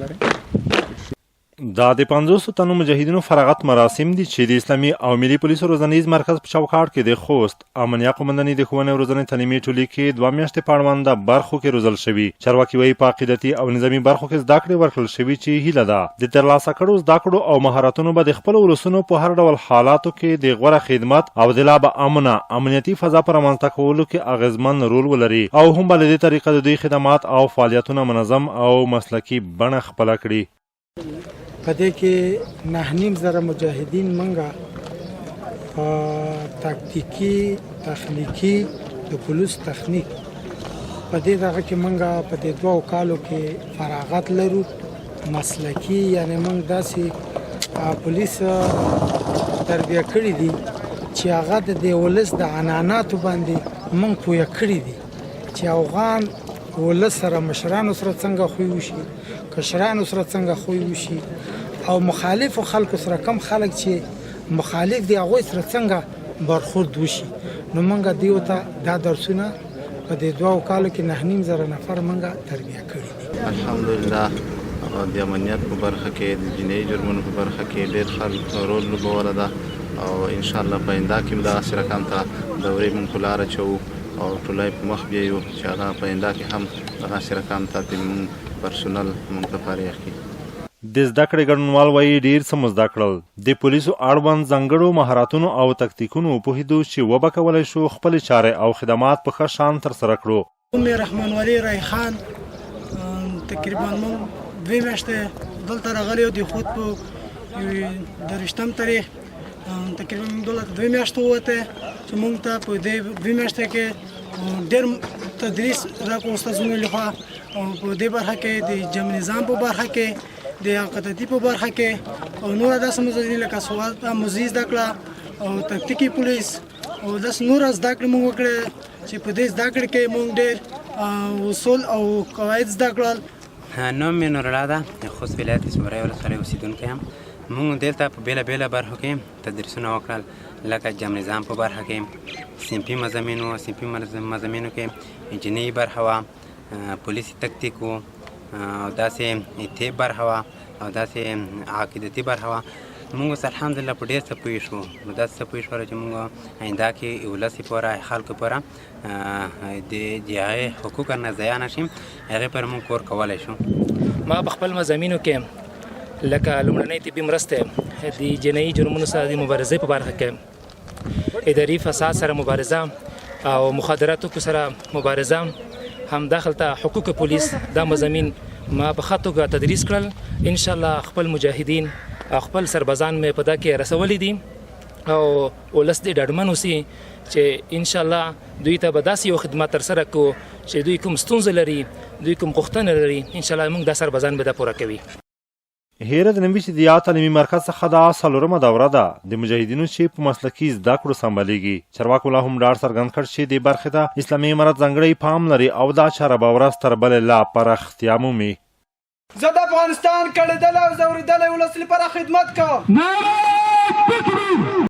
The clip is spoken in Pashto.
لري. دا د 500 تنو مجاهدینو فراغت مراسم دي چې د اسلامي او ملي پولیسو روزنیز مرکز په چوکاټ کې د خوست امنیه قومندانۍ د ښوونې او روزنې تعلیمي ټولۍ کې 2 میاشتې په اړونده برخو کې روزل شوي. چارواکي وایي په عقیدتي او نظامي برخو کې زده کړې ورکړل شوي چې هیله ده د ترلاسه کړو زده کړو او مهارتونو به د خپلو ولسونو په هر ډول حالاتو کې د غوره خدمت او د لا به امنه امنیتي فضا په رامنځته کولو کې اغیزمن رول ولري او هم به له دې طریقه د دوی خدمات او فعالیتونه منظم او مسلکي بڼه خپله کړي. په دې کې 9.5 مجاهدین منګه په تاکتیکي تخنیکي د پولیس تخنیک په دې دغه کې منګه په دې 2 کالو کې فراغت لرو مسلکي یعنی موږ داسې پولیس تربیه کړي دي چې هغه د دې ولس د عنعناتو باندې موږ پوهه کړي دي چې افغان ولس سره مشرانو سره څنګه خوی وشي کشرانو سره څنګه خوی وشي او مخالفو خلکو سره کم خلک چې مخالف دي هغوی سره څنګه برخورد وشي. نو موږ دیو ته دا درسونه په دې 2 کالو کې 9.5 نفر موږ تربیه کړي دي. الحمدلله د امنیت په برخه کې د جنایي جرمونو په برخه کې ډېر ښه رول لوبولی ده او انشاءالله په آینده کې به دغسې رقم ته دورې موږ په لاره اچوو او ټولای په مخ بیایو چې هغه په آینده کې هم دغسې رقم ته د موږ پرسونل موږ ته فارغ کړي. د زده کړې ګډونوال وایي ډېر څه مو زده کړل. د پولیسو اړوند ځانګړو مهارتونو او تکتیکونو وپوهېدو چې وبه کولی شو خپلې چارې او خدمات په ښه شان ترسره کړو. ام رحمان ولی ریحان تقریبا موږ 2 میاشتې دلته راغلي یو د خود په 23 تاریخ تقریبا دلته 2 میاشتې ووته چې موږ ته په دې 2 میاشتې کې ډېر تدریس راکړو استادانو لخوا او په دې برخه کې د جمع نظام په برخه کې د عقیدتي په برخه کې او نور داسې مزاجي لکه سوال مزید زده کړه او تکتیکي پولیس او داسې نور زده کړې موږ وکړې چې په دې زده کړې کې موږ ډېر اصول او قواعد زده کړل. نوم مې نورالله ده، خوست ولایت صبرای ولسوالۍ اوسېدونکی یم. موږ دلته په بېلابېله برخو کې تدریسونه وکړل لکه جمع نظام په برخه کې صنفي مضامینو کې انجینري برخه وه پولیسي تکتیک و او داسې طب برخه وه او داسې عقیدتي برخه وه. موږ اوس الحمدلله په ډېر څه پوه شو. داسې څه پوه شوله چې موږ آینده کې ولس پوره خلکو پوره د هغې حقوق نه ضایع نه شي هغې پوره موږ کور کولی شو. ما په خپل مضامینو کې لکه لومړنۍ طبي مرستې د جنایي جرمونو سره د مبارزې په برخه کې اداري فساد سره مبارزه او مخدراتو سره مبارزه هم داخل ته حقوق پولیس دا مضامین ما په ښه توګه تدریس کړل. انشاءالله خپل مجاهدین او خپل سربازان مې په دا کې رسولی دي او ولس دې ډاډمن اوسي چې انشاءالله دوی ته به داسې یو خدمات ترسره کړو چې دوی کوم ستونزه لري دوی کوم غوښتنه لري انشاءالله موږ دا سربازان به دا پوره کوي. هیره د نوي سیدیا تعلیمي مرکز څخه دا 4مه دوره ده د مجاهدینو چې په مسلکي زده کړو سمبالیږي. چارواکو لا هم ډاډ څرګند کړ چې دې برخې ته اسلامي امارت ځانګړی پام لري او دا چاره به ورځ تر بلې لا پراختیا مومي. زه د افغانستان کړېدلی او ځورېدلی ولس لپاره خدمت کوم.